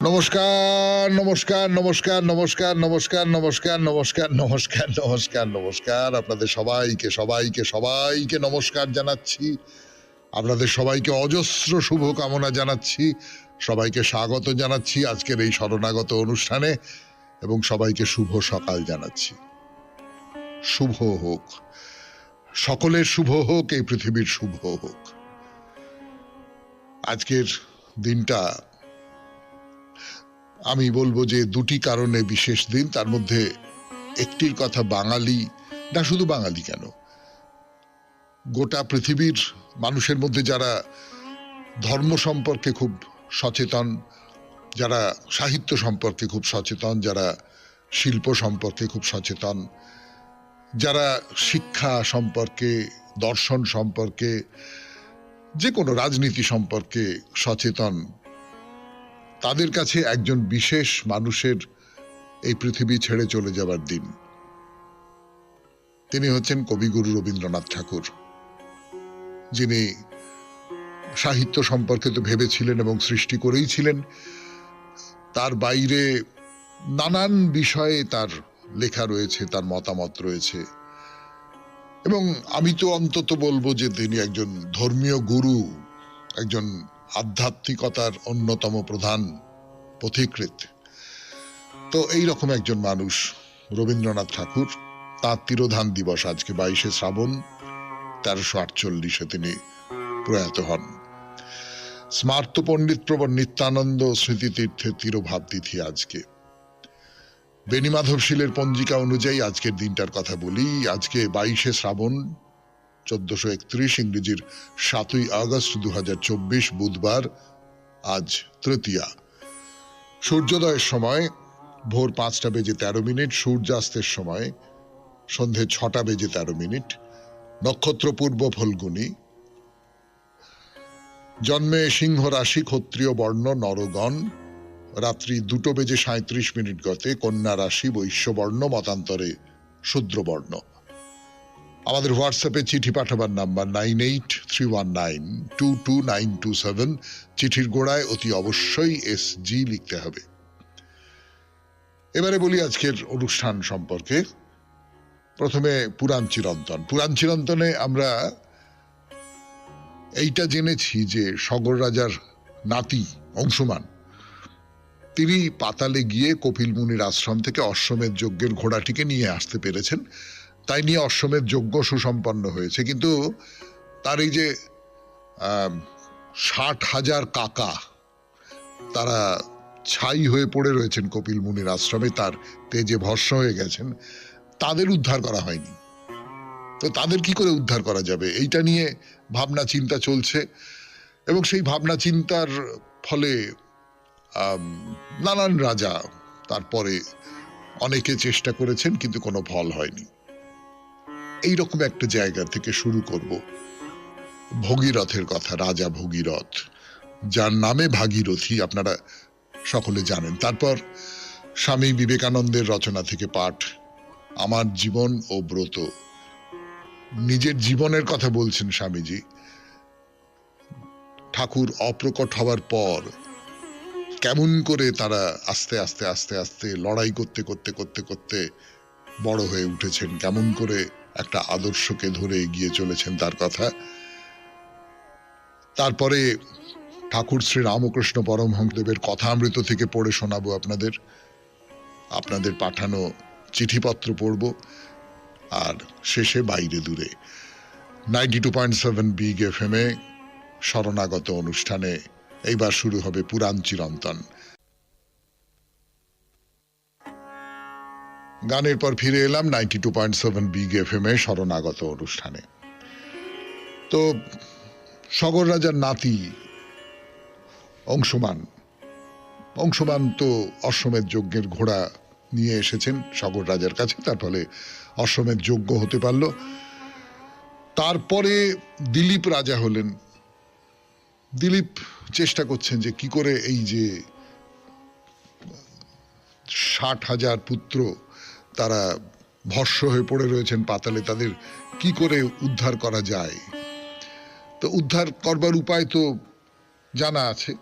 নমস্কার, নমস্কার, নমস্কার, নমস্কার, নমস্কার, নমস্কার, নমস্কার, নমস্কার, নমস্কার, নমস্কার। আপনাদের সবাইকে সবাইকে সবাইকে নমস্কার জানাচ্ছি। আপনাদের সবাইকে অজস্র শুভকামনা জানাচ্ছি। সবাইকে স্বাগত জানাচ্ছি আজকের এই শরণাগত অনুষ্ঠানে এবং সবাইকে শুভ সকাল জানাচ্ছি। শুভ হোক, সকলের শুভ হোক, এই পৃথিবীর শুভ হোক। আজকের দিনটা আমি বলবো যে দুটি কারণে বিশেষ দিন। তার মধ্যে একটির কথা বাঙালি না, শুধু বাঙালি কেন, গোটা পৃথিবীর মানুষের মধ্যে যারা ধর্ম সম্পর্কে খুব সচেতন, যারা সাহিত্য সম্পর্কে খুব সচেতন, যারা শিল্প সম্পর্কে খুব সচেতন, যারা শিক্ষা সম্পর্কে, দর্শন সম্পর্কে, যে কোনো রাজনীতি সম্পর্কে সচেতন, তাদের কাছে একজন বিশেষ মানুষের এই পৃথিবী ছেড়ে চলে যাবার দিন। তিনি হচ্ছেন কবিগুরু রবীন্দ্রনাথ ঠাকুর, যিনি সাহিত্য সম্পর্কে তো ভেবেছিলেন এবং সৃষ্টি করেই ছিলেন, তার বাইরে নানান বিষয়ে তার লেখা রয়েছে, তার মতামত রয়েছে। এবং আমি তো অন্তত বলবো যে তিনি একজন ধর্মীয় গুরু, একজন আধ্যাত্মিকতার অন্যতম প্রধান পথিকৃৎ। তো এইরকম একজন মানুষ রবীন্দ্রনাথ ঠাকুর, তাঁর তিরোধান দিবস আজকে 22শে শ্রাবণ 1348 তিনি প্রয়াত হন। স্মার্ত পণ্ডিত প্রবর নিত্যানন্দ স্মৃতিতীর্থের তিরোভাব তিথি আজকে। বেণীমাধব শীলের পঞ্জিকা অনুযায়ী আজকের দিনটার কথা বলি। আজকে 22শে শ্রাবণ 1431, ইংরেজির 7ই আগস্ট 2024, বুধবার। আজ তৃতীয়া। সূর্যোদয়ের সময় ভোর 5টা বেজে 13 মিনিট, সূর্যাস্তের সময় সন্ধে 6টা বেজে 13 মিনিট। নক্ষত্র পূর্ব ফল্গুনী। জন্মে সিংহ রাশি, ক্ষত্রিয় বর্ণ, নরগণ। রাত্রি 2টো বেজে 37 মিনিট গতে কন্যা রাশি, বৈশ্য বর্ণ, মতান্তরে শূদ্রবর্ণ। আমাদের হোয়াটসঅ্যাপে চিঠি পাঠাবার নাম্বার 9831922927। চিঠির গোড়ায় অতি অবশ্যই SG লিখতে হবে। এবারে বলি আজকের অনুষ্ঠান সম্পর্কে। প্রথমে পুরাণ চিরন্তন। পুরাণ চিরন্তনে আমরা এইটা জেনেছি যে সগর রাজার নাতি অংশুমান, তিনি পাতালে গিয়ে কপিল মুনির আশ্রম থেকে অশ্বমেধ যজ্ঞের ঘোড়াটিকে নিয়ে আসতে পেরেছেন। তাই নিয়ে অশ্বমেধ যজ্ঞ সুসম্পন্ন হয়েছে। কিন্তু তার এই যে 60,000 কাকা, তারা ছাই হয়ে পড়ে রয়েছেন কপিল মুনির আশ্রমে, তার তেজে ভস্ম হয়ে গেছেন, তাদের উদ্ধার করা হয়নি। তো তাদের কি করে উদ্ধার করা যাবে, এইটা নিয়ে ভাবনা চিন্তা চলছে। এবং সেই ভাবনা চিন্তার ফলে নানান রাজা তারপরে অনেকে চেষ্টা করেছেন, কিন্তু কোনো ফল হয়নি। এইরকম একটা জায়গা থেকে শুরু করব ভগীরথের কথা। রাজা ভগীরথ, যার নামে ভাগীরথী, আপনারা সকলে জানেন। তারপর স্বামী বিবেকানন্দের রচনা থেকে পাঠ, আমার জীবন ও ব্রত। নিজের জীবনের কথা বলছেন স্বামীজি। ঠাকুর অপ্রকট হওয়ার পর কেমন করে তারা আস্তে আস্তে আস্তে আস্তে লড়াই করতে করতে করতে করতে বড় হয়ে উঠেছেন, কেমন করে একটা আদর্শকে ধরে এগিয়ে চলেছেন, তার কথা। তারপরে ঠাকুর শ্রী রামকৃষ্ণ পরমহংসদেবের কথামৃত থেকে পড়ে শোনাবো আপনাদের। আপনাদের পাঠানো চিঠিপত্র পড়ব। আর শেষে বাইরে দূরে 92.7 বিগ FM এ শরণাগত অনুষ্ঠানে এইবার শুরু হবে পুরাণ চিরন্তন। গানের পর ফিরে এলাম 92.7 বিগ FM এ শরণাগত অনুষ্ঠানে। তো সগর রাজার নাতি অংশুমান, অংশুমান তো অশ্বমেধ যজ্ঞের ঘোড়া নিয়ে এসেছেন সগর রাজার কাছে, তার ফলে অশ্বমেধ যজ্ঞ হতে পারল। তারপরে দিলীপ রাজা হলেন। দিলীপ চেষ্টা করছেন যে কি করে এই যে 60,000 পুত্র তারা ভস্ম হয়ে পড়ে রয়েছেন পাতালে, তাদের কি করে উদ্ধার করা যায়। তো উদ্ধার করবার উপায় তো জানা আছে,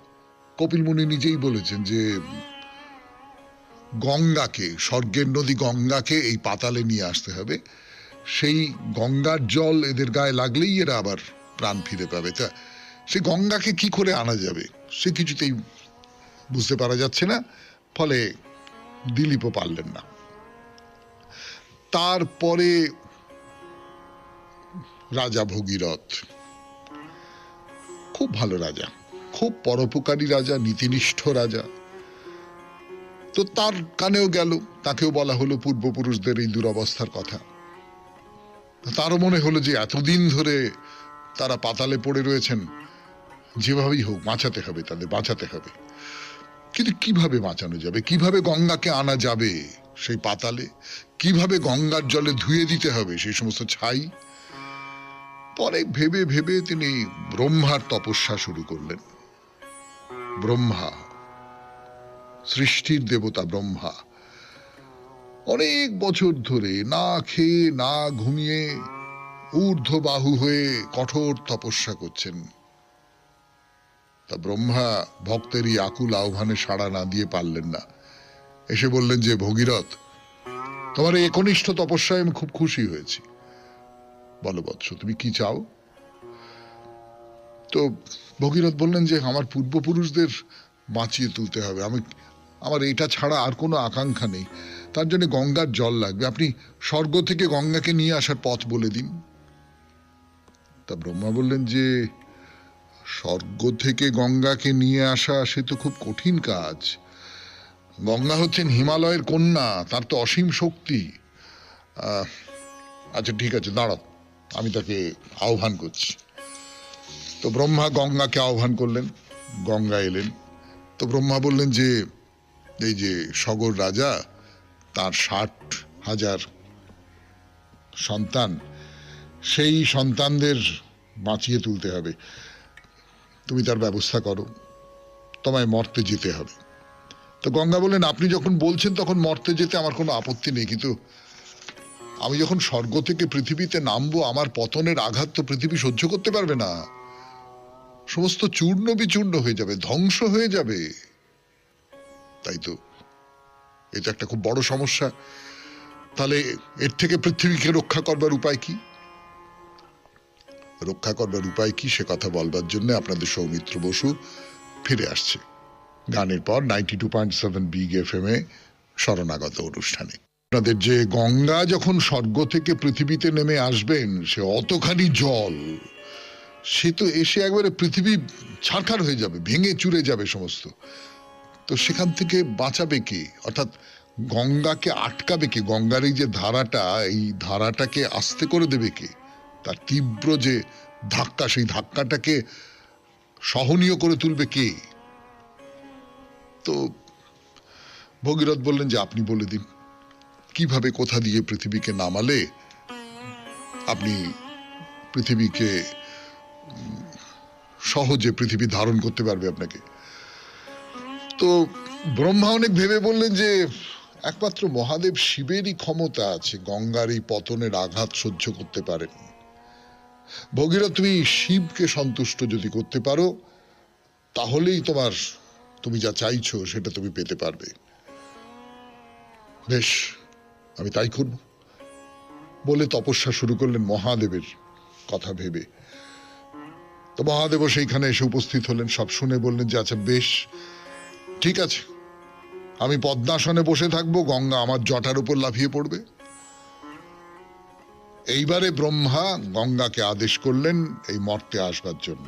কপিল মুনি নিজেই বলেছেন যে গঙ্গাকে, স্বর্গের নদী গঙ্গাকে এই পাতালে নিয়ে আসতে হবে, সেই গঙ্গার জল এদের গায়ে লাগলেই এরা আবার প্রাণ ফিরে পাবে। তা সে গঙ্গাকে কি করে আনা যাবে সে কিছুতেই বুঝতে পারা যাচ্ছে না, ফলে দিলীপও পারলেন না। তারপরে রাজা ভগীরথ, খুব ভালো রাজা, খুব পরোপকারী রাজা, নীতিনিষ্ঠ রাজা। তো তার কানেও গেল, তাকেও বলা হলো পূর্বপুরুষদের এই দুরবস্থার কথা। তারও মনে হলো যে এতদিন ধরে তারা পাতালে পড়ে রয়েছেন, যেভাবেই হোক বাঁচাতে হবে, তাদের বাঁচাতে হবে। কিন্তু কিভাবে বাঁচানো যাবে, কিভাবে গঙ্গাকে আনা যাবে সেই পাতালে, কিভাবে গঙ্গার জলে ধুয়ে দিতে হবে সেই সমস্ত ছাই। পরে ভেবে ভেবে তিনি ব্রহ্মার তপস্যা শুরু করলেন। ব্রহ্মা, সৃষ্টির দেবতা ব্রহ্মা, অনেক বছর ধরে না খেয়ে না ঘুমিয়ে ঊর্ধ্ববাহু হয়ে কঠোর তপস্যা করছেন। তা ব্রহ্মা ভক্তেরই আকুল আহ্বানে সাড়া না দিয়ে পারলেন না। এসে বললেন যে ভগীরথ, তোমার এই একনিষ্ঠ তপস্যায় আমি খুব খুশি হয়েছি, বলো বৎস তুমি কি চাও? তো ভগীরথ বললেন যে আমার পূর্বপুরুষদের বাঁচিয়ে তুলতে হবে, আমার এটা ছাড়া আর কোনো আকাঙ্ক্ষা নেই, তার জন্য গঙ্গার জল লাগবে, আপনি স্বর্গ থেকে গঙ্গাকে নিয়ে আসার পথ বলে দিন। তা ব্রহ্মা বললেন যে স্বর্গ থেকে গঙ্গাকে নিয়ে আসা সে তো খুব কঠিন কাজ। গঙ্গা হচ্ছেন হিমালয়ের কন্যা, তার তো অসীম শক্তি। আচ্ছা ঠিক আছে, দাঁড়াও, আমি তাকে আহ্বান করছি। তো ব্রহ্মা গঙ্গাকে আহ্বান করলেন, গঙ্গা এলেন। তো ব্রহ্মা বললেন যে এই যে সগর রাজা, তার 60,000 সন্তান, সেই সন্তানদের বাঁচিয়ে তুলতে হবে, তুমি তার ব্যবস্থা করো, তোমায় মর্তে যেতে হবে। তো গঙ্গা বললেন আপনি যখন বলছেন তখন মর্তে যেতে আমার কোনো আপত্তি নেই, কিন্তু আমি যখন স্বর্গ থেকে পৃথিবীতে নামবো আমার পতনের আঘাত তো পৃথিবী সহ্য করতে পারবে না, সমস্ত চূর্ণ বিচূর্ণ হয়ে যাবে, ধ্বংস হয়ে যাবে। তাই তো, এটা একটা খুব বড় সমস্যা। তাহলে এর থেকে পৃথিবীকে রক্ষা করবার উপায় কি? রক্ষা করবার উপায় কি সে কথা বলবার জন্য আপনাদের সৌমিত্র বসু ফিরে আসছে গানের পর 92.7 বিগ এফএম এ শরণাগত অনুষ্ঠানে। আপনাদের যে গঙ্গা যখন স্বর্গ থেকে পৃথিবীতে নেমে আসবেন, সে অতখানি জল, সে তো এসে একবারে পৃথিবী ছারখার হয়ে যাবে, ভেঙে চুরে যাবে সমস্ত। তো সেখান থেকে বাঁচাবে কে, অর্থাৎ গঙ্গাকে আটকাবে কে? গঙ্গার এই যে ধারাটা, এই ধারাটাকে আস্তে করে দেবে কে? তার তীব্র যে ধাক্কা, সেই ধাক্কাটাকে সহনীয় করে তুলবে কে? তো ভগীরথ বললেন যে আপনি বলে দিন কিভাবে, কোথা দিয়ে পৃথিবীকে নামালে আপনি পৃথিবীকে সহজে পৃথিবী ধারণ করতে পারবে আপনাকে। তো ব্রহ্মা অনেক ভেবে বললেন যে একমাত্র মহাদেব শিবেরই ক্ষমতা আছে গঙ্গার এই পতনের আঘাত সহ্য করতে পারেন। ভগীরথ, তুমি শিবকে সন্তুষ্ট যদি করতে পারো তাহলেই তুমি যা চাইছো সেটা তুমি পেতে পারবে। বেশ, আমি তাই করব বলে তপস্যা শুরু করলেন মহাদেবের কথা ভেবে। তো মহাদেবও সেইখানে এসে উপস্থিত হলেন, সব শুনে বললেন যে আচ্ছা বেশ ঠিক আছে, আমি পদ্মাসনে বসে থাকবো, গঙ্গা আমার জটার উপর লাফিয়ে পড়বে। এইবারে ব্রহ্মা গঙ্গাকে আদেশ করলেন এই মর্তে আসবার জন্য।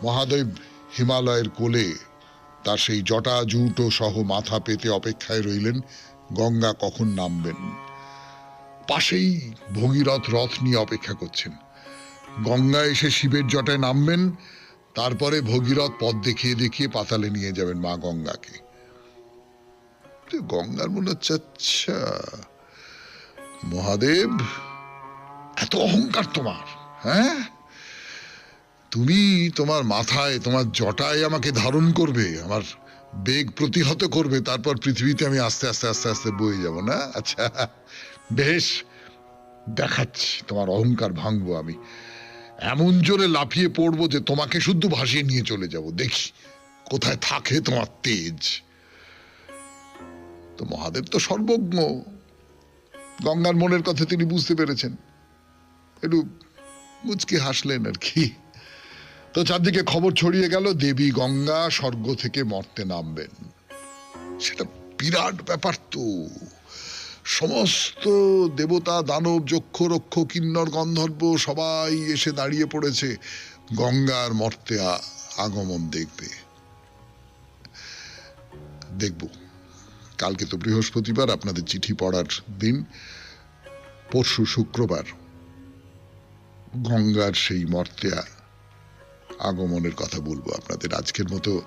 মহাদেব হিমালয়ের কোলে তার সেই জটা জুটো সহ মাথা পেতে অপেক্ষায় রইলেন গঙ্গা কখন নামবেন। পাশেই ভগীরথ রথ নিয়ে অপেক্ষা করছেন, গঙ্গা এসে শিবের জটায় নামবেন, তারপরে ভগীরথ পথ দেখিয়ে দেখিয়ে পাতালে নিয়ে যাবেন মা গঙ্গাকে। গঙ্গার মনে হচ্ছে আচ্ছা মহাদেব, এত অহংকার তোমার, হ্যাঁ? তুমি তোমার মাথায়, তোমার জটায় আমাকে ধারণ করবে, আমার বেগ প্রতিহত করবে, তারপর পৃথিবীতে আমি আস্তে আস্তে আস্তে আস্তে বয়ে যাব না? আচ্ছা বেশ, দেখাচ্ছি তোমার অহংকার ভাঙবো আমি। এমন জোরে লাফিয়ে পড়বো যে তোমাকে শুদ্ধ ভাসিয়ে নিয়ে চলে যাব, দেখি কোথায় থাকে তোমার তেজ। তো মহাদেব তো সর্বজ্ঞ, গঙ্গার মনের কথা তিনি বুঝতে পেরেছেন, একটু মুচকি হাসলেন আর কি। তো চারদিকে খবর ছড়িয়ে গেল দেবী গঙ্গা স্বর্গ থেকে মর্তে নামবেন। সেটা বিরাট ব্যাপার তো। সমস্ত দেবতা, দানব, যক্ষ, রক্ষ, কিন্নর, গন্ধর্ব সবাই এসে দাঁড়িয়ে পড়েছে গঙ্গার মর্তে আগমন দেখবে। দেখব কালকে তো বৃহস্পতিবার, আপনাদের চিঠি পড়ার দিন। পরশু শুক্রবার গঙ্গার সেই মর্তে আগমনের কথা বলবো আপনাদের। আজকের মতো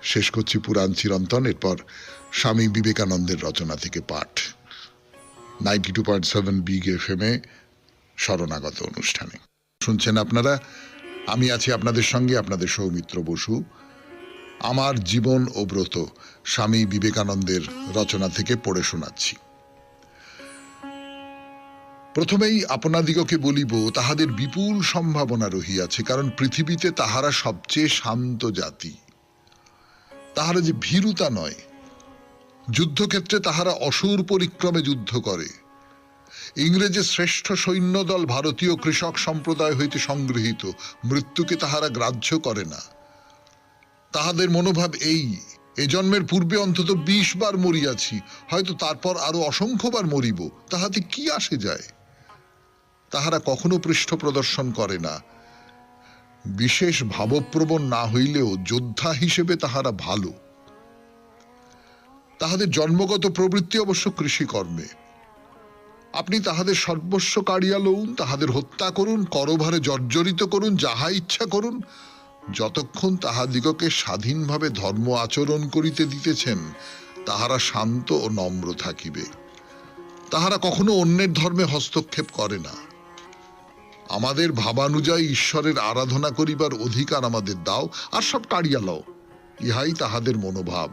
শেষ করছি পুরাণ চিরন্তন। এরপর স্বামী বিবেকানন্দের রচনা থেকে পাঠ 92.7 বিগ FM এ শরণাগত অনুষ্ঠানে শুনছেন আপনারা। আমি আছি আপনাদের সঙ্গে, আপনাদের সৌমিত্র বসু। আমার জীবন ও ব্রত স্বামী বিবেকানন্দের রচনা থেকে পড়ে শোনাচ্ছি। প্রথমেই আপনাদিগকে বলিব, তাহাদের বিপুল সম্ভাবনা রহিয়াছে, কারণ পৃথিবীতে তাহারা সবচেয়ে শান্ত জাতি। তাহারা যে ভীরুতা নয়, যুদ্ধক্ষেত্রে তাহারা অসুর পরিক্রমে যুদ্ধ করে। ইংরেজের শ্রেষ্ঠ সৈন্যদল ভারতীয় কৃষক সম্প্রদায় হইতে সংগৃহীত, মৃত্যুকে তাহারা গ্রাহ্য করে না। তাহাদের মনোভাব এই, এ জন্মের পূর্বে অন্তত 20 বার মরিয়াছি, হয়তো তারপর আরো অসংখ্যবার মরিব, তাহাতে কি আসে যায়। তাহারা কখনো পৃষ্ঠ প্রদর্শন করে না। বিশেষ ভাবপ্রবণ না হইলেও যোদ্ধা হিসেবে তাহারা ভালো। তাহাদের জন্মগত প্রবৃত্তি অবশ্য কৃষিকর্মে। আপনি তাহাদের সর্বস্ব কাড়িয়া লউন, তাহাদের হত্যা করুন, করভারে জর্জরিত করুন, যাহা ইচ্ছা করুন, যতক্ষণ তাহাদিগকে স্বাধীনভাবে ধর্ম আচরণ করিতে দিতেছেন, তাহারা শান্ত ও নম্র থাকিবে। তাহারা কখনো অন্যের ধর্মে হস্তক্ষেপ করে না। আমাদের ভাবানুযায়ী ঈশ্বরের আরাধনা করিবার অধিকার আমাদের দাও, আর সব কাড়িয়া লও, ইহাই তাহাদের মনোভাব।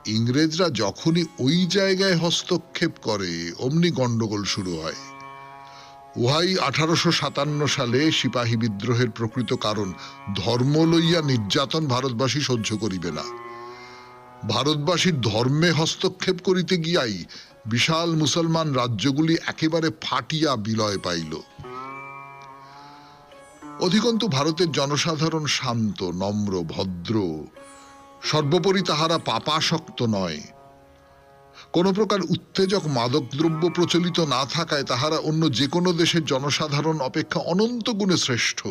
ইংরেজরা যখনই ওই জায়গায় হস্তক্ষেপ করে, অমনি গন্ডগোল শুরু হয়। উহাই 1857 সালে সিপাহী বিদ্রোহের প্রকৃত কারণ। ধর্ম লইয়া নির্যাতন ভারতবাসী সহ্য করিবে না। ভারতবাসীর ধর্মে হস্তক্ষেপ করিতে গিয়াই বিশাল মুসলমান রাজ্যগুলি একেবারে ফাটিয়া বিলয় পাইল। অধিকন্তু ভারতের জনসাধারণ শান্ত, নম্র, ভদ্র। সর্বোপরি তাহারা পাপাসক্ত নয়। কোন প্রকার উত্তেজক মাদক দ্রব্য প্রচলিত না থাকায় তাহারা অন্য যে কোনো দেশের জনসাধারণ অপেক্ষা অনন্ত গুণে শ্রেষ্ঠ।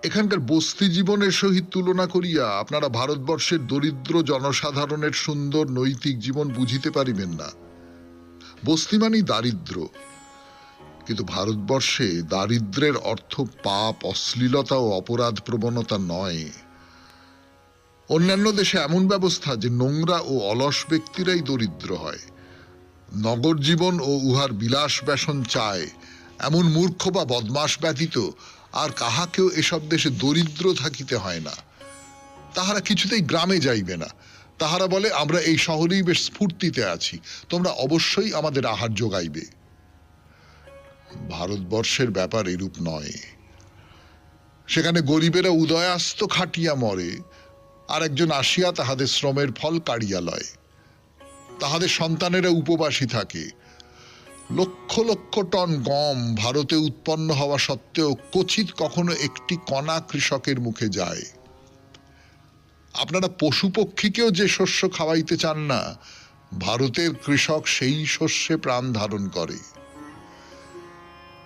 এখানকার বস্তি জীবনের সহিত তুলনা করিয়া আপনারা ভারতবর্ষের দরিদ্র জনসাধারণের সুন্দর নৈতিক জীবন বুঝিতে পারিবেন না। বস্তি মানেই দারিদ্র, কিন্তু ভারতবর্ষে দারিদ্রের অর্থ পাপ, অশ্লীলতা ও অপরাধ প্রবণতা নয়। অন্যান্য দেশে এমন ব্যবস্থা যে নোংরা ও অলস ব্যক্তিরাই দরিদ্র হয়। নগর জীবন ও উহার বিলাস ব্যসন চায় এমন মূর্খ বা বদমাস ব্যতীত আর কাহাকেও এসব দেশে দরিদ্র থাকিতে হয় না। তাহারা কিছুতেই গ্রামে যাইবে না। তাহারা বলে, আমরা এই শহরেই বেশ স্ফূর্তিতে আছি, তোমরা অবশ্যই আমাদের আহার যোগাইবে। ভারতবর্ষের ব্যাপার এরূপ নয়। সেখানে গরিবেরা উদয়াস্ত খাটিয়া মরে, আর একজন আসিয়া তাহাদের শ্রমের ফল কাড়িয়া লয়। তাহাদের সন্তানেরা উপবাসী থাকে। লক্ষ লক্ষ টন গম ভারতে উৎপন্ন হওয়া সত্ত্বেও ক্বচিৎ কখনো একটি কণা কৃষকের মুখে যায়। আপনারা পশু পক্ষীকেও যে শস্য খাওয়াইতে চান না, ভারতের কৃষক সেই শস্যে প্রাণ ধারণ করে।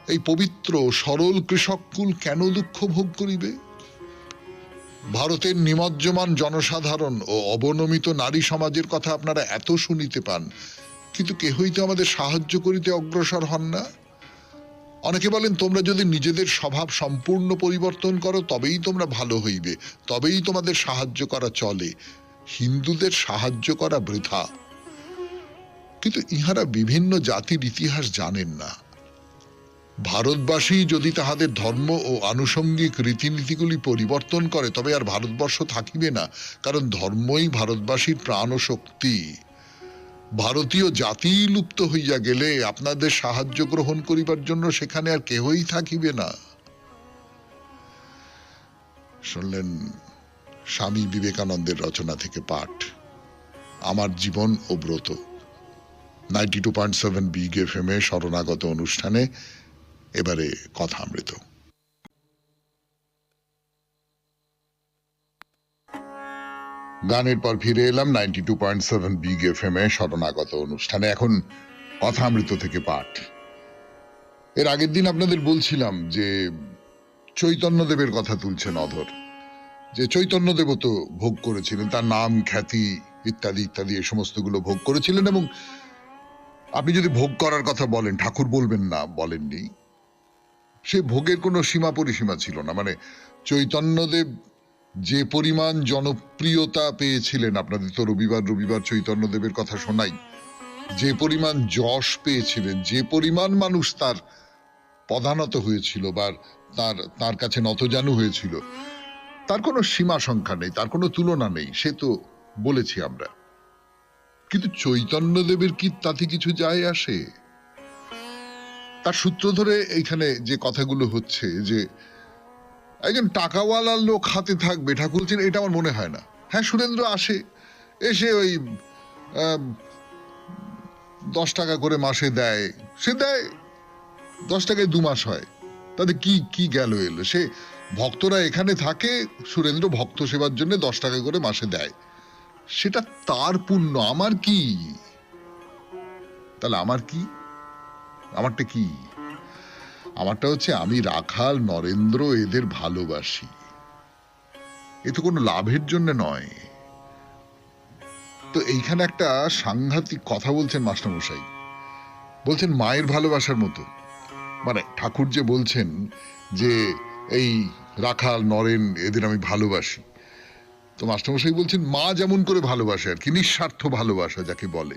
এই পবিত্র সরল কৃষককুল কেন দুঃখ ভোগ করিবে? ভারতের নিমজ্জমান জনসাধারণ ও অবনমিত নারী সমাজের কথা আপনারা এত শুনিতে পান, কিন্তু কেহই তো আমাদের সাহায্য করিতে অগ্রসর হন না। অনেকে বলেন, তোমরা যদি নিজেদের স্বভাব সম্পূর্ণ পরিবর্তন করো তবেই তোমরা ভালো হইবে, তবেই তোমাদের সাহায্য করা চলে। হিন্দুদের সাহায্য করা বৃথা। কিন্তু ইহারা বিভিন্ন জাতির ইতিহাস জানেন না। ভারতবাসী যদি তাহাদের ধর্ম ও আনুষঙ্গিক রীতিনীতিগুলি পরিবর্তন করে, তবে আর ভারতবর্ষ থাকিবে না, কারণ ধর্মই ভারতবাসীর প্রাণ ও শক্তি। ভারতীয় জাতি লুপ্ত হইয়া গেলে আপনাদের সাহায্য গ্রহণ করিবার জন্য সেখানে আর কেহই থাকিবে না। শুনলেন স্বামী বিবেকানন্দের রচনা থেকে পাঠ, আমার জীবন ও ব্রত। 92.7 বিগ এফএম এ শরণাগত অনুষ্ঠানে এবারে কথামৃত। গানের পর ফিরে এলাম 92.7 বিগ এফএম এ শরণাগত অনুষ্ঠানে। এখন কথামৃত থেকে পাঠ। এর আগের দিন আপনাদের বলছিলাম যে চৈতন্যদেবের কথা তুলছেন অধর, যে চৈতন্যদেবও তো ভোগ করেছিলেন, তার নাম খ্যাতি ইত্যাদি ইত্যাদি এই সমস্তগুলো ভোগ করেছিলেন। এবং আপনি যদি ভোগ করার কথা বলেন, ঠাকুর বলবেন না বলেননি, সে ভোগের কোনো সীমা পরিসীমা ছিল না। মানে চৈতন্যদেব যে পরিমাণ জনপ্রিয়তা পেয়েছিলেন, আপনাদের তো রবিবার রবিবার চৈতন্যদেবের কথা শোনাই, যে পরিমাণ যশ পেয়েছিলেন, যে পরিমাণ মানুষ তার পদানত হয়েছিল বা তার কাছে নতজানু হয়েছিল, তার কোনো সীমা সংখ্যা নেই, তার কোনো তুলনা নেই, সে তো বলেছি আমরা। কিন্তু চৈতন্যদেবের কি তাতে কিছু যায় আসে? তার সূত্র ধরে এইখানে যে কথাগুলো হচ্ছে যে একজন টাকাওয়ালার লোক হাতে থাকবে, ঠাকুর বলছেন এটা আমার মনে হয় না। হ্যাঁ, সুরেন্দ্র আসে, এসে ওই 10 টাকা করে মাসে দেয়, সে দেয় 10 টাকায় 2 মাস হয়, তাতে কি গেল এলো? সে ভক্তরা এখানে থাকে, সুরেন্দ্র ভক্ত সেবার জন্য 10 টাকা করে মাসে দেয়, সেটা তার পুণ্য, আমার কি? তাহলে আমার কি? আমারটা কি? আমারটা হচ্ছে আমি রাখাল নরেন্দ্র এদের ভালোবাসি, এ তো কোনো লাভের জন্য নয়। তো এইখানে একটা সাংঘাতিক কথা বলছেন মাস্টারমশাই, বলছেন মায়ের ভালোবাসার মতো। মানে ঠাকুর যে বলছেন যে এই রাখাল নরেন এদের আমি ভালোবাসি, তো মাস্টারমশাই বলছেন মা যেমন করে ভালোবাসে আর কি, নিঃস্বার্থ ভালোবাসা যাকে বলে,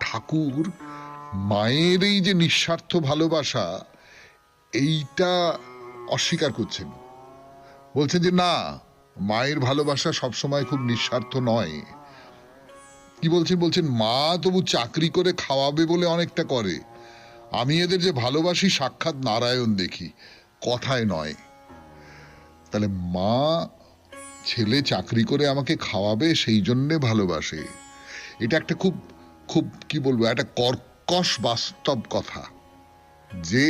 ঠাকুর মায়ের এই যে নিঃস্বার্থ ভালোবাসা এইটা অস্বীকার করছেন। বলছেন যে না, মায়ের ভালোবাসা সবসময় খুব নিঃস্বার্থ নয়। কি বলছেন? বলছেন মা তবু চাকরি করে খাওয়াবে বলে অনেকটা করে, আমি এদের যে ভালোবাসি সাক্ষাৎ নারায়ণ দেখি, কথায় নয়। তাহলে মা ছেলে চাকরি করে আমাকে খাওয়াবে সেই জন্যে ভালোবাসে, এটা একটা খুব খুব কি বলবো, একটা কর্কশ বাস্তব কথা, যে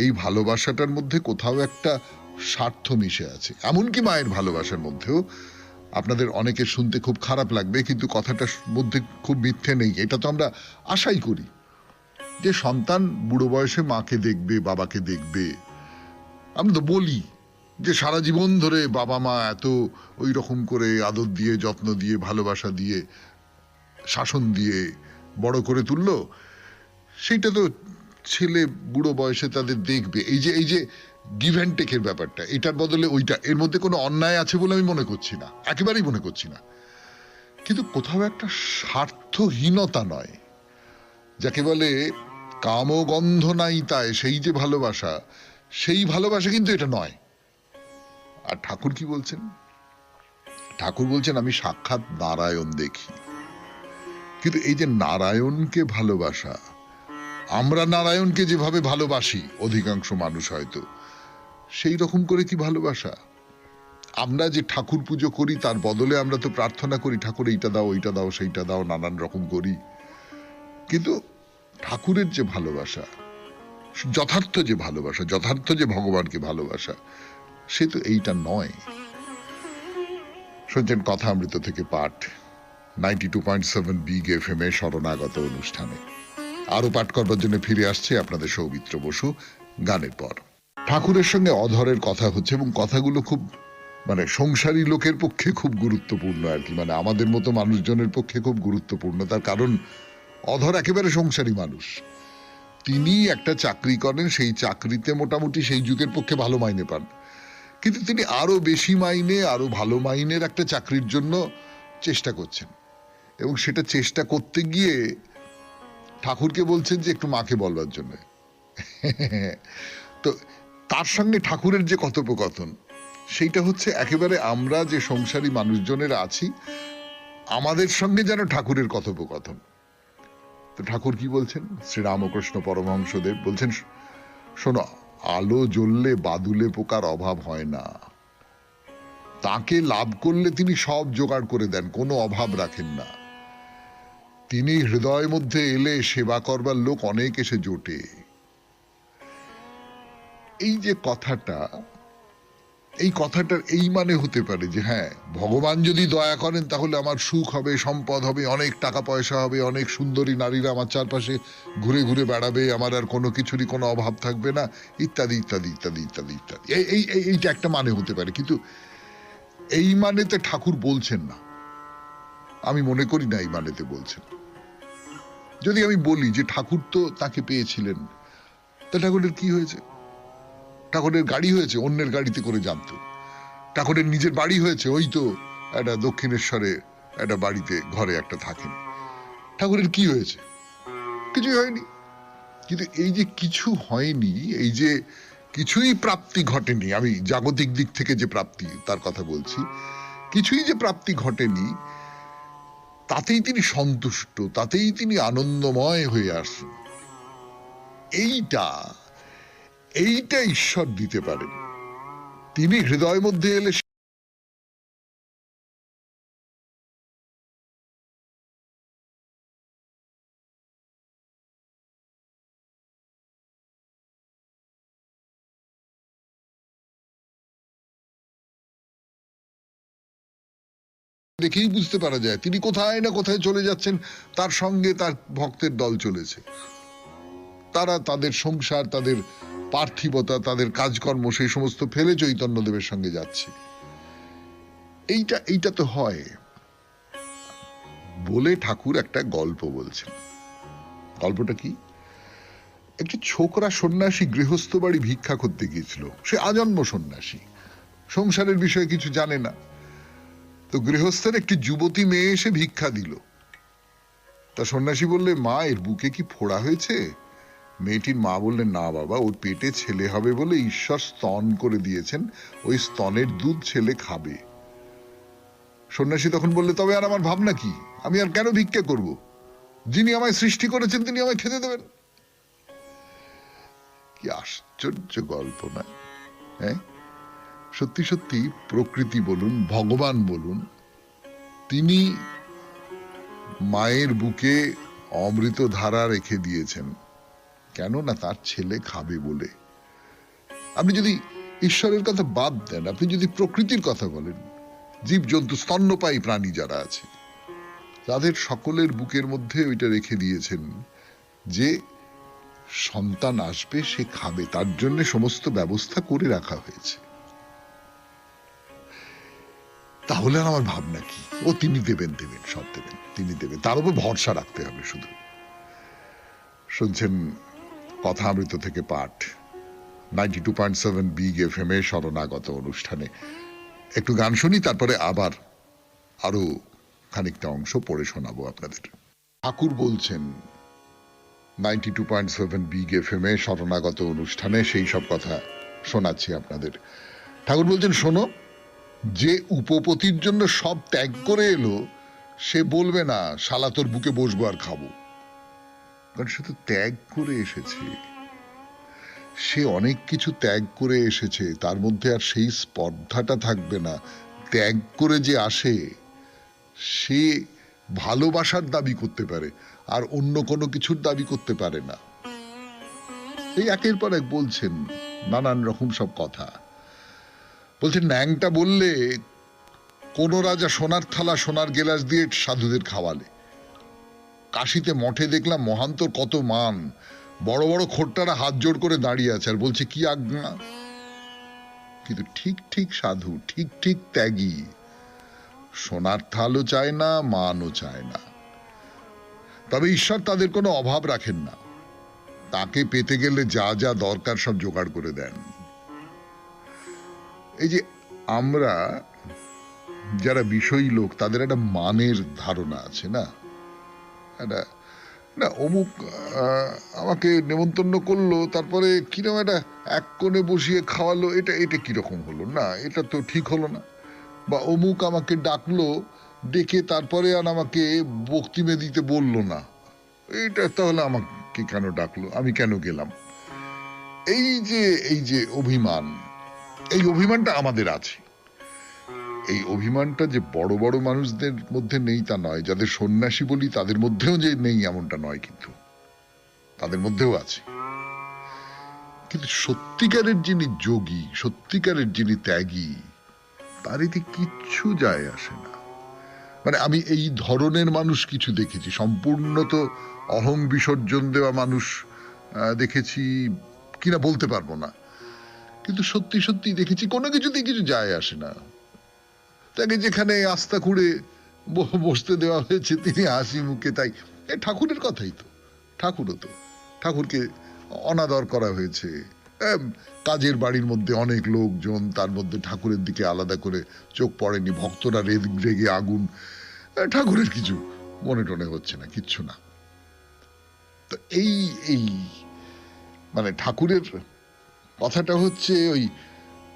এই ভালোবাসাটার মধ্যে কোথাও একটা স্বার্থ মিশে আছে। এমনকি মায়ের ভালোবাসার মধ্যেও আপনাদের অনেকে শুনতে খুব খারাপ লাগবে, কিন্তু কথাটার মধ্যে খুব মিথ্যে নেই, এটা তো আমরা আশাই করি যে সন্তান বুড়ো বয়সে মাকে দেখবে, বাবাকে দেখবে। আমরা তো বলি যে সারা জীবন ধরে বাবা মা এত ওই রকম করে আদর দিয়ে, যত্ন দিয়ে, ভালোবাসা দিয়ে, শাসন দিয়ে বড় করে তুললো, সেইটা তো ছেলে বুড়ো বয়সে তাদের দেখবে। এই যে গিভ অ্যান্ড টেকের ব্যাপারটা, এটার বদলে ওইটা, এর মধ্যে কোনো অন্যায় আছে বলে আমি মনে করছি না, একেবারেই মনে করছি না। কিন্তু কোথাও একটা স্বার্থহীনতা নয়, যাকে বলে কামগন্ধ নাই তাই, সেই যে ভালোবাসা, সেই ভালোবাসা কিন্তু এটা নয়। আর ঠাকুর কি বলছেন? ঠাকুর বলছেন আমি সাক্ষাৎ নারায়ণ দেখি। কিন্তু এই যে নারায়ণকে ভালোবাসা, আমরা নারায়ণকে যেভাবে ভালোবাসি অধিকাংশ মানুষ হয়তো সেই রকম করে কি ভালোবাসা? আমরা যে ঠাকুর পুজো করি তার বদলে আমরা তো প্রার্থনা করি ঠাকুর এইটা দাও, ওইটা দাও, সেইটা দাও, নানান রকম করি। কিন্তু ঠাকুরের যে ভালোবাসা, যথার্থ যে ভালোবাসা, যথার্থ যে ভগবানকে ভালোবাসা, সে তো এইটা নয়। শুনছেন কথামৃত থেকে পাঠ, 92.7 বিগ এফএম এ শরণাগত অনুষ্ঠানে। আরো পাঠ করবার জন্য ফিরে আসছে আপনাদের সৌমিত্র বসু গানের পর। ঠাকুরের সঙ্গে অধরের কথা হচ্ছে, এবং কথাগুলো খুব মানে সংসারী লোকের পক্ষে খুব গুরুত্বপূর্ণ আর কি, মানে আমাদের মতো মানুষজনের পক্ষে খুব গুরুত্বপূর্ণ। তার কারণ অধর একেবারে সংসারী মানুষ, তিনি একটা চাকরি করেন, সেই চাকরিতে মোটামুটি সেই যুগের পক্ষে ভালো মাইনে পান, কিন্তু তিনি আরো বেশি মাইনে, আরো ভালো মাইনের একটা চাকরির জন্য চেষ্টা করছেন, এবং সেটা চেষ্টা করতে গিয়ে ঠাকুরকে বলছেন যে একটু মাকে বলবার জন্য। তো তার সঙ্গে ঠাকুরের যে কথোপকথন, সেইটা হচ্ছে একেবারে আমরা যে সংসারী মানুষজনের আছি আমাদের সঙ্গে যেন ঠাকুরের কথোপকথন। তো ঠাকুর কি বলছেন? শ্রীরামকৃষ্ণ পরমহংসদেব বলছেন, শোনো, আলো জ্বললে বাদুলে পোকার অভাব হয় না। তাকে লাভ করলে তিনি সব জোগাড় করে দেন, কোনো অভাব রাখেন না। তিনি হৃদয় মধ্যে এলে সেবা করবার লোক অনেক এসে জোটে। এই যে কথাটা, এই কথাটার এই মানে হতে পারে যে হ্যাঁ, ভগবান যদি দয়া করেন তাহলে আমার সুখ হবে, সম্পদ হবে, অনেক টাকা পয়সা হবে, অনেক সুন্দরী নারীরা আমার চারপাশে ঘুরে ঘুরে বেড়াবে, আমার আর কোনো কিছুরই কোনো অভাব থাকবে না, ইত্যাদি ইত্যাদি ইত্যাদি ইত্যাদি ইত্যাদি। এইটা একটা মানে হতে পারে, কিন্তু এই মানেতে ঠাকুর বলছেন না। আমি মনে করি না এই মানেতে বলছেন। যদি আমি বলি যে ঠাকুর তো তাকে পেয়েছিলেন, তা ঠাকুরের কি হয়েছে? ঠাকুরের গাড়ি হয়েছে, অন্যের গাড়িতে করে জানত। ঠাকুরের নিজের বাড়ি হয়েছে, ওই তো একটা দক্ষিণেশ্বরে একটা বাড়িতে ঘরে একটা থাকেন। ঠাকুরের কি হয়েছে? কিছুই হয়নি। কিন্তু এই যে কিছু হয়নি, এই যে কিছুই প্রাপ্তি ঘটেনি, আমি জাগতিক দিক থেকে যে প্রাপ্তি তার কথা বলছি, কিছুই যে প্রাপ্তি ঘটেনি, তাতেই তিনি সন্তুষ্ট, তাতেই তিনি আনন্দময় হয়ে আসেন। এইটা এইটা ঈশ্বর দিতে পারেন। তিনি হৃদয় মধ্যে এলে দেখেই বুঝতে পারা যায় তিনি কোথায় না কোথায় চলে যাচ্ছেন, তার সঙ্গে তার ভক্তের দল চলেছে। তারা তাদের সংসার, তাদের পার্থিবতা, তাদের কাজকর্ম সেই সমস্ত ফেলে চৈতন্যদেবের সঙ্গে যাচ্ছে। এইটা তো হয় বলে ঠাকুর একটা গল্প বলছেন। গল্পটা কি? একটি ছোকরা সন্ন্যাসী গৃহস্থ বাড়ি ভিক্ষা করতে গিয়েছিল। সে আজন্ম সন্ন্যাসী, সংসারের বিষয়ে কিছু জানে না। তো গৃহস্থের একটি যুবতী মেয়ে এসে ভিক্ষা দিল। তা সন্ন্যাসী বললে, মা, এর বুকে কি ফোড়া হয়েছে? মেয়েটির মা বললেন, না বাবা, ওর পেটে ছেলে হবে বলে ঈশ্বর স্তন করে দিয়েছেন, ওই স্তনের দুধ ছেলে খাবে। সন্ন্যাসী তখন বললে, তবে আর আমার ভাবনা কি? আমি আর কেন ভিক্ষা করব? যিনি আমায় সৃষ্টি করেছেন তিনি আমায় খেতে দেবেন। কি আশ্চর্য গল্প না? হ্যাঁ, সত্যি সত্যি প্রকৃতি বলুন, ভগবান বলুন, তিনি মায়ের বুকে অমৃত ধারা রেখে দিয়েছেন কেন না তার ছেলে খাবে বলে। আপনি যদি ঈশ্বরের কথা বাদ দেন, আপনি যদি প্রকৃতির কথা বলেন, জীবজন্তু, স্তন্যপায়ী প্রাণী যারা আছে, তাদের সকলের বুকের মধ্যে ওইটা রেখে দিয়েছেন যে সন্তান আসবে, সে খাবে, তার জন্য সমস্ত ব্যবস্থা করে রাখা হয়েছে। তাহলে আর আমার ভাবনা কি? ও তিনি দেবেন, সব দেবেন, তিনি দেবেন, তার উপর ভরসা রাখতে হবে শুধু। শুনছেন কথামৃত থেকে পাঠ, 92.7 বিগ এফএম এ শরণাগত অনুষ্ঠানে। একটু গান শুনি, তারপরে আবার আরো খানিকটা অংশ পড়ে শোনাবো আপনাদের। ঠাকুর বলছেন 92.7 বিগ এফএম এ শরণাগত অনুষ্ঠানে সেই সব কথা শোনাচ্ছি আপনাদের। ঠাকুর বলছেন, শোনো, যে উপপতির জন্য সব ত্যাগ করে এলো, সে বলবে না শালা তোর বুকে বসবো আর খাবো। কারণ সে তো ত্যাগ করে এসেছে, সে অনেক কিছু ত্যাগ করে এসেছে, তার মধ্যে আর সেই স্পর্ধাটা থাকবে না। ত্যাগ করে যে আসে সে ভালোবাসার দাবি করতে পারে, আর অন্য কোনো কিছুর দাবি করতে পারে না। এই একের পর এক বলছেন নানান রকম সব কথা। বলছেন, ন্যাংটা বললে কোন রাজা সোনার থালা সোনার গেলাস দিয়ে সাধুদের খাওয়ালে। কাশিতে মঠে দেখলাম মহান্তর কত মান, বড় বড় খোট্টারা হাত জোড় করে দাঁড়িয়ে আছে আর বলছে কি আজ্ঞা। কিন্তু ঠিক ঠিক সাধু, ঠিক ঠিক ত্যাগী, সোনার থালও চায় না, মানও চায় না। তবে ঈশ্বর তাদের কোনো অভাব রাখেন না, তাকে পেতে গেলে যা যা দরকার সব জোগাড় করে দেন। এই যে আমরা যারা বিষয়ী লোক, তাদের একটা মানের ধারণা আছে না, একটা না অমুক আমাকে নেমন্তন্ন করলো, তারপরে কিরকম একটা এক কোণে বসিয়ে খাওয়ালো, এটা কিরকম হলো না, এটা তো ঠিক হলো না। বা অমুক আমাকে ডাকলো ডেকে তারপরে আর আমাকে বক্তৃতা দিতে বললো না। এইটা তাহলে আমাকে কেন ডাকলো, আমি কেন গেলাম? এই যে অভিমান, এই অভিমানটা আমাদের আছে। এই অভিমানটা যে বড় বড় মানুষদের মধ্যে নেই তা নয়, যাদের সন্ন্যাসী বলি তাদের মধ্যেও যে নেই এমনটা নয়, কিন্তু তাদের মধ্যেও আছে। কিন্তু সত্যিকারের যিনি যোগী, সত্যিকারের যিনি ত্যাগী, তার এতে কিচ্ছু যায় আসে না। মানে আমি এই ধরনের মানুষ কিছু দেখেছি, সম্পূর্ণ তো অহং বিসর্জন দেওয়া মানুষ দেখেছি কিনা বলতে পারবো না, কিন্তু সত্যি সত্যি দেখেছি কোনো কিছুতেই কিছু যায় আসে না। তাকে যেখানে আস্থা খুঁড়ে বসতে দেওয়া হয়েছে তিনি হাসি মুখে, তাই ঠাকুরের কথাই তো, ঠাকুরও তো, ঠাকুরকে অনাদর করা হয়েছে। কাজের বাড়ির মধ্যে অনেক লোকজন, তার মধ্যে ঠাকুরের দিকে আলাদা করে চোখ পড়েনি, ভক্তরা রেগে আগুন, ঠাকুরের কিছু মনে টনে হচ্ছে না, কিচ্ছু না। তো এই এই মানে ঠাকুরের কথাটা হচ্ছে ওই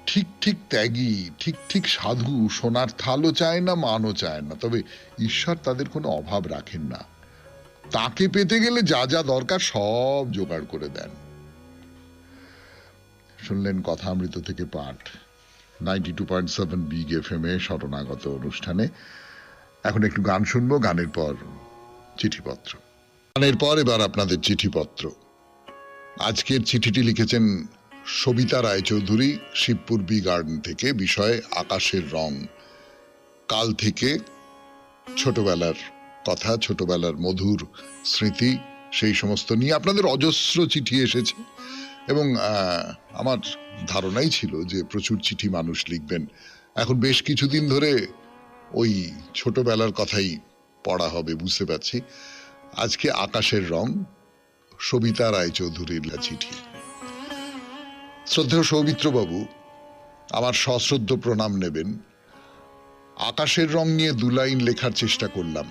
ঠিক ঠিক ত্যাগী, ঠিক ঠিক সাধু সোনার থালও চায় না, মানও চায় না, তবে ঈশ্বর তাদের কোনো অভাব রাখেন না। তাকে পেতে গেলে যা যা দরকার সব জোগাড় করে দেন। শুনলেন কথামৃত থেকে পাঠ 92.7 বিগ এফএম এ শরণাগত অনুষ্ঠানে। এখন একটু গান শুনবো, গানের পর চিঠিপত্র। গানের পর এবার আপনাদের চিঠিপত্র। আজকের চিঠিটি লিখেছেন সবিতা রায়চৌধুরী, শিবপুর বি গার্ডেন থেকে। বিষয় আকাশের রং। কাল থেকে ছোটবেলার কথা, ছোটবেলার মধুর স্মৃতি, সেই সমস্ত নিয়ে আপনাদের অজস্র চিঠি এসেছে এবং আমার ধারণাই ছিল যে প্রচুর চিঠি মানুষ লিখবেন। এখন বেশ কিছুদিন ধরে ওই ছোটবেলার কথাই পড়া হবে বুঝতে পারছি। আজকে আকাশের রং, সবিতা রায়চৌধুরীর চিঠি। শ্রদ্ধেয় সৌমিত্রবাবু, আমার সশ্রদ্ধ প্রণাম নেবেন। আকাশের রং নিয়ে 2 লাইন লেখার চেষ্টা করলাম।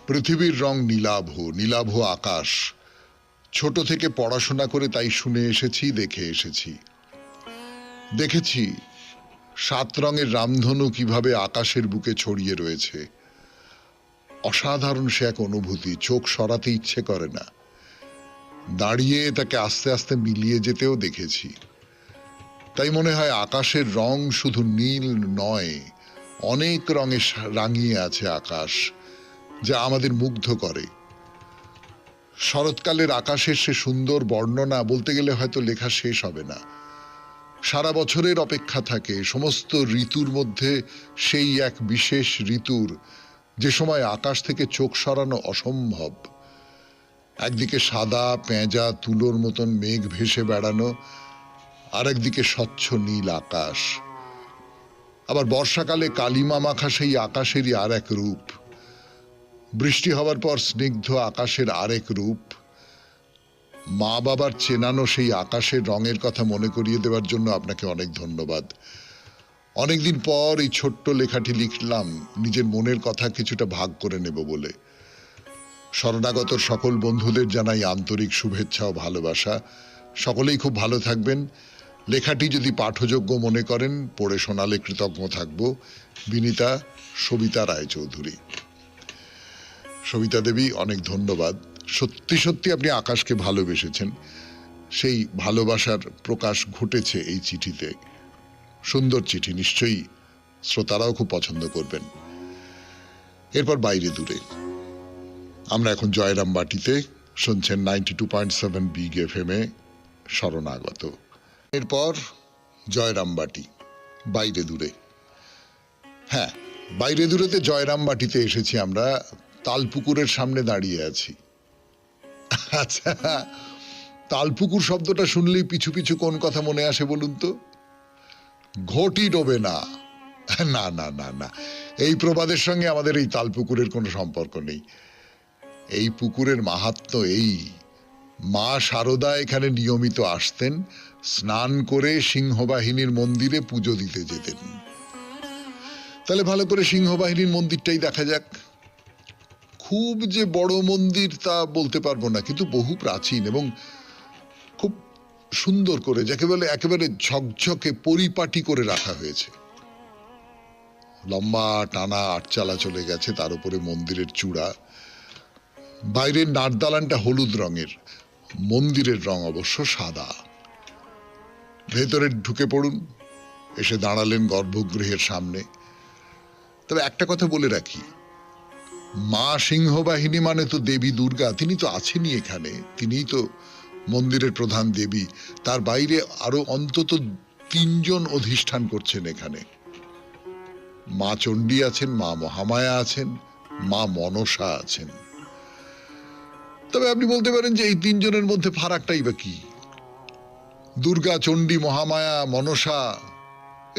পৃথিবীর রং নীলাভ, নীলাভ আকাশ। ছোট থেকে পড়াশোনা করে তাই শুনে এসেছি, দেখে এসেছি। দেখেছি 7 রঙের রামধনু কিভাবে আকাশের বুকে ছড়িয়ে রয়েছে। অসাধারণ সে এক অনুভূতি, চোখ সরাতে ইচ্ছে করে না। দাঁড়িয়ে তাকে আস্তে আস্তে মিলিয়ে যেতেও দেখেছি। তাই মনে হয় আকাশের রং শুধু নীল নয়, অনেক রঙে রাঙিয়ে আছে আকাশ, যা আমাদের মুগ্ধ করে। শরৎকালের আকাশের সে সুন্দর বর্ণনা বলতে গেলে হয়তো লেখা শেষ হবে না। সারা বছরের অপেক্ষা থাকে, সমস্ত ঋতুর মধ্যে সেই এক বিশেষ ঋতুর যে সময় আকাশ থেকে চোখ সরানো অসম্ভব। একদিকে সাদা পেঁজা তুলোর মতন মেঘ ভেসে বেড়ানো, আর একদিকে স্বচ্ছ নীল আকাশ। আবার বর্ষাকালে কালিমা মাখা সেই আকাশেরই আর এক রূপ। বৃষ্টি হওয়ার পর স্নিগ্ধ আকাশের আরেক রূপ। মা বাবার চেনানো সেই আকাশের রঙের কথা মনে করিয়ে দেওয়ার জন্য আপনাকে অনেক ধন্যবাদ। অনেকদিন পর এই ছোট্ট লেখাটি লিখলাম, নিজের মনের কথা কিছুটা ভাগ করে নেব বলে। শরণাগত সকল বন্ধুদের জানাই আন্তরিক শুভেচ্ছা ও ভালোবাসা। সকলেই খুব ভালো থাকবেন। লেখাটি যদি পাঠযোগ্য মনে করেন পড়ে শোনালে কৃতজ্ঞ থাকব। বিনীতা, সবিতা রায়চৌধুরী। সবিতা দেবী, অনেক ধন্যবাদ। সত্যি সত্যি আপনি আকাশকে ভালোবেসেছেন, সেই ভালোবাসার প্রকাশ ঘটেছে এই চিঠিতে। সুন্দর চিঠি, নিশ্চয়ই শ্রোতারাও খুব পছন্দ করবেন। এরপর বাইরে দূরে। আমরা এখন জয়রামবাটিতে, শুনছেন 92.7 বিগ এফএম এ শরণাগত। এরপর জয়রামবাটি, বাইরে দূরে। হ্যাঁ, বাইরে দূরেতে জয়রামবাটিতে এসেছি আমরা। তালপুকুরের সামনে দাঁড়িয়ে আছি। আচ্ছা, তালপুকুর শব্দটা শুনলেই পিছু পিছু কোন কথা মনে আসে বলুন তো? ঘটি ডোবে না। না না না না, এই প্রবাদের সঙ্গে আমাদের এই তালপুকুরের কোনো সম্পর্ক নেই। এই পুকুরের মাহাত্ম্য এই, মা শারদা এখানে নিয়মিত আসতেন, স্নান করে সিংহবাহিনীর মন্দিরে পুজো দিতে যেতেন। তাহলে ভালো করে সিংহবাহিনীর মন্দিরটাই দেখা যাক। খুব যে বড় মন্দির তা বলতে পারবো না, কিন্তু বহু প্রাচীন এবং খুব সুন্দর করে, যাকে বলে একেবারে ঝকঝকে পরিপাটি করে রাখা হয়েছে। লম্বা টানা আটচালা চলে গেছে, তার উপরে মন্দিরের চূড়া। বাইরের নাটদালানটা হলুদ রঙের, মন্দিরের রং অবশ্য সাদা। ভেতরে ঢুকে পড়ুন। এসে দাঁড়ালেন গর্ভগৃহের সামনে। তবে একটা কথা বলে রাখি, মা সিংহবাহিনী মানে তো দেবী দুর্গা, তিনি তো আছেনই এখানে, তিনিই তো মন্দিরের প্রধান দেবী। তার বাইরে আরো অন্তত 3 জন অধিষ্ঠান করছেন এখানে। মা চণ্ডী আছেন, মা মহামায়া আছেন, মা মনসা আছেন। তবে আপনি বলতে পারেন যে এই 3 জনের মধ্যে ফারাকটাই বা কি? দুর্গা, চণ্ডী, মহামায়া, মনসা,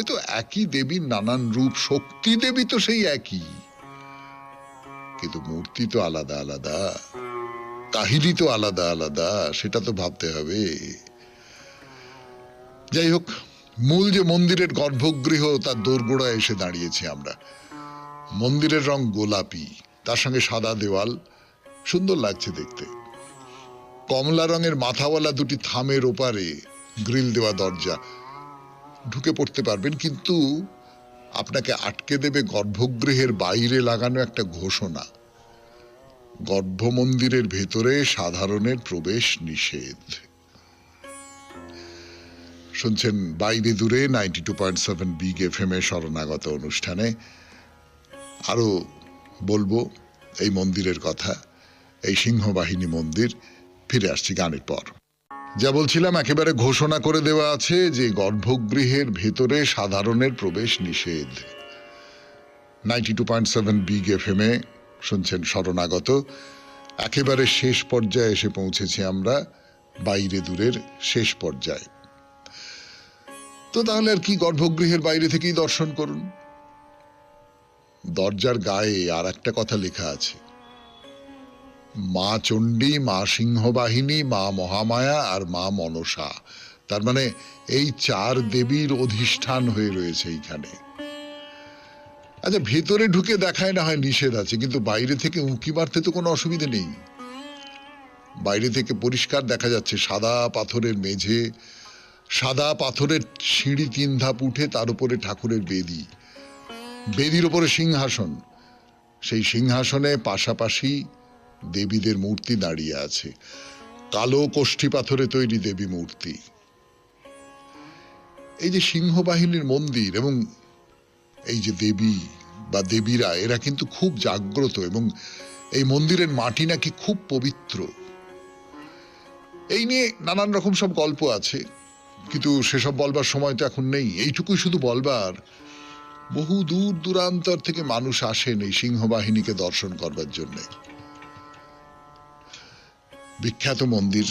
এ তো একই দেবীর নানান রূপ। শক্তি দেবী তো সেই একই, কিন্তু মূর্তি তো আলাদা আলাদা, কাহিনী তো আলাদা আলাদা, সেটা তো ভাবতে হবে। যাই হোক, মূল যে মন্দিরের গর্ভগৃহ, তার দোরগোড়ায় এসে দাঁড়িয়েছি আমরা। মন্দিরের রং গোলাপি, তার সঙ্গে সাদা দেওয়াল, সুন্দর লাগছে দেখতে। কমলা রঙের মাথাওয়ালা 2টি থামের ওপারে গ্রিল দেওয়া দরজা। ঢুকে পড়তে পারবেন, কিন্তু আপনাকে আটকে দেবে গর্ভগৃহের বাইরে লাগানো একটা ঘোষণা, গর্ভমন্দিরের ভেতরে সাধারণের প্রবেশ নিষেধ। শুনছেন বাইরে দূরে 92.7 বিগ FM এ শরণাগত অনুষ্ঠানে। আরো বলবো এই মন্দিরের কথা, এই সিংহবাহিনী মন্দির। ফিরে আসছি গানের পর। যা বলছিলাম, একেবারে ঘোষণা করে দেওয়া আছে যে গর্ভগৃহের ভেতরে সাধারণের প্রবেশ নিষেধ। 92.7 বিগ FM এ শুনছেন শরণাগত। একেবারে শেষ পর্যায়ে এসে পৌঁছেছি আমরা, বাইরে দূরের শেষ পর্যায়ে। তো তাহলে আর কি, গর্ভগৃহের বাইরে থেকেই দর্শন করুন। দরজার গায়ে আর একটা কথা লেখা আছে, মা চণ্ডী, মা সিংহবাহিনী, মা মহামায়া আর মা মনসা। তার মানে এই 4 দেবীর অধিষ্ঠান হয়ে রয়েছে এইখানে। আচ্ছা, ভেতরে ঢুকে দেখায় না হয় নিষেধ আছে, কিন্তু বাইরে থেকে উঁকি মারতে তো কোনো অসুবিধে নেই। বাইরে থেকে পরিষ্কার দেখা যাচ্ছে সাদা পাথরের মেঝে, সাদা পাথরের সিঁড়ি 3 ধাপ উঠে, তার উপরে ঠাকুরের বেদি, বেদির উপরে সিংহাসন, সেই সিংহাসনে পাশাপাশি দেবীদের মূর্তি দাঁড়িয়ে আছে, কালো কোষ্ঠী পাথরে তৈরি দেবী মূর্তি। এই যে সিংহবাহিনীর মন্দির এবং এই যে দেবী বা দেবীরা, এরা কিন্তু খুব জাগ্রত, এবং এই মন্দিরের মাটি নাকি খুব পবিত্র। এই নিয়ে নানান রকম সব গল্প আছে, কিন্তু সেসব বলবার সময় তো এখন নেই। এইটুকুই শুধু বলবার, বহু দূর দূরান্তর থেকে মানুষ আসেন এই সিংহবাহিনীকে দর্শন করবার জন্য। বিখ্যাত মন্দির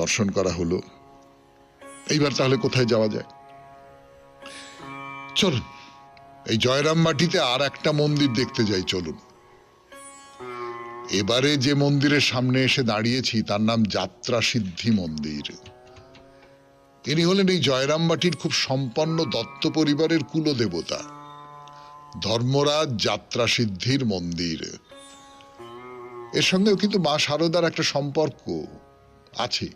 দর্শন করা হলো, এইবার তাহলে কোথায় যাওয়া যায়? চলুন এই জয়রামবাটিতে আর একটা মন্দির দেখতে যাই, চলুন। এবারে যে মন্দিরের সামনে এসে দাঁড়িয়েছি তার নাম যাত্রা সিদ্ধি মন্দির। ইনি হলেন এই জয়রামবাটির খুব সম্পন্ন দত্ত পরিবারের কুলদেবতা, ধর্মরাজ যাত্রা সিদ্ধির মন্দির। এর সঙ্গেও কিন্তু মা শারদার একটা সম্পর্ক আছে।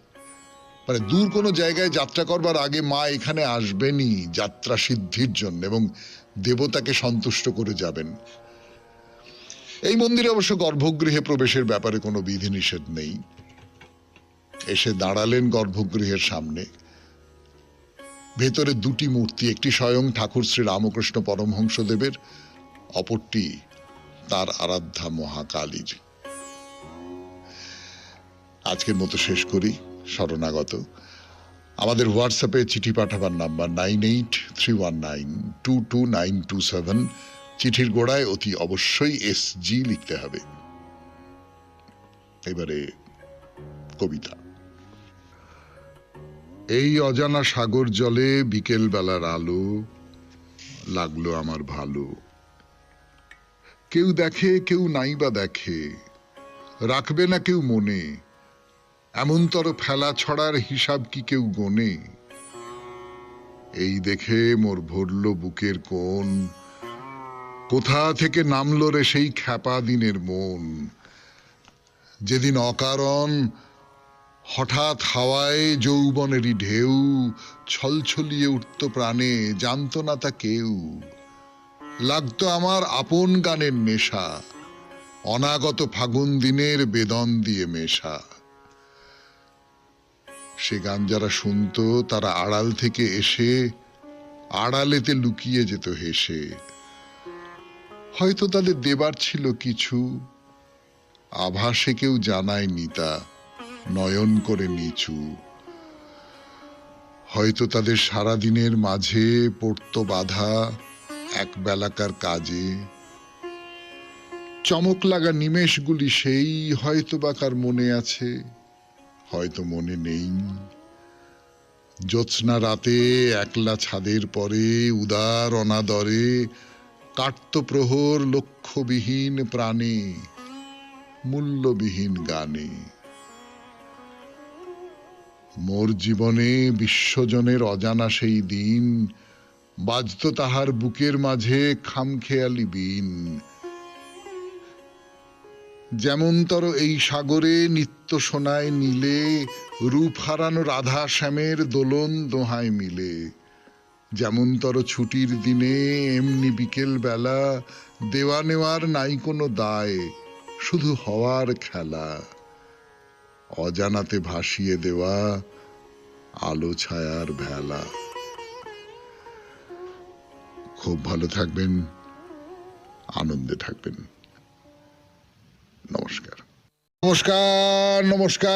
মানে দূর কোনো জায়গায় যাত্রা করবার আগে মা এখানে আসবেনই যাত্রা সিদ্ধির জন্য, এবং দেবতাকে সন্তুষ্ট করে যাবেন। এই মন্দিরে অবশ্য গর্ভগৃহে প্রবেশের ব্যাপারে কোনো বিধিনিষেধ নেই। এসে দাঁড়ালেন গর্ভগৃহের সামনে। ভেতরে 2টি মূর্তি, একটি স্বয়ং ঠাকুর শ্রী রামকৃষ্ণ পরমহংসদেবের, অপরটি তার আরাধ্যা মহাকালীর। আজকের মতো শেষ করি শরণাগত। আমাদের হোয়াটসঅ্যাপে চিঠি পাঠাবার নাম্বার 9831922927। চিঠির গোড়ায় অতি অবশ্যই SG লিখতে হবে। এবারে কবিতা। এই অজানা সাগর জলে বিকেল বেলার আলো লাগলো আমার ভালো। কেউ দেখে, কেউ নাই বা দেখে, রাখবে না কেউ মনে, এমনতর ফেলা ছড়ার হিসাব কি কেউ গোনে? এই দেখে মোর ভরল বুকের কোণ, কোথা থেকে নামলো রে সেই খ্যাপা দিনের মন। যেদিন অকারণ হঠাৎ হাওয়ায় যৌবনেরই ঢেউ ছলছলিয়ে উঠত প্রাণে, জানত না তা কেউ। লাগতো আমার আপন গানের নেশা, অনাগত ফাগুন দিনের বেদন দিয়ে মেশা। সে গান যারা শুনতো তারা আড়াল থেকে এসে আড়ালেতে লুকিয়ে যেত হেসে। হয়তো তাদের দেবার ছিল কিছু, আভাসে কেউ জানায়নি তা, নয়ন করে নিচু। হয়তো তাদের সারাদিনের মাঝে পড়তো বাধা এক বেলাকার কাজে। চমক লাগা নিমেষগুলি সেই হয়তো বা কার মনে আছে, হয়তো মনে নেই। জ্যোৎস্না রাতে একলা ছাদের পরে উদার অনাদরে কাটতো প্রহর লক্ষ্যবিহীন প্রাণে, মূল্যবিহীন গানে। মোর জীবনে বিশ্বজনের অজানা সেই দিন বাজতো তাহার বুকের মাঝে খামখেয়ালি বিন। যেমনতর এই সাগরে নিত্য সোনায় নীলে রূপ হারানো রাধা শ্যামের দোলন দোহায় মিলে। যেমনতর ছুটির দিনে এমনি বিকেল বেলা দেওয়া নেওয়ার নাই কোনো দায়, শুধু হওয়ার খেলা। অজানাতে ভাসিয়ে দেওয়া আলো ছায়ার ভেলা। খুব ভালো থাকবেন, আনন্দে থাকবেন। নমস্কার। নমস্কার। নমস্কার।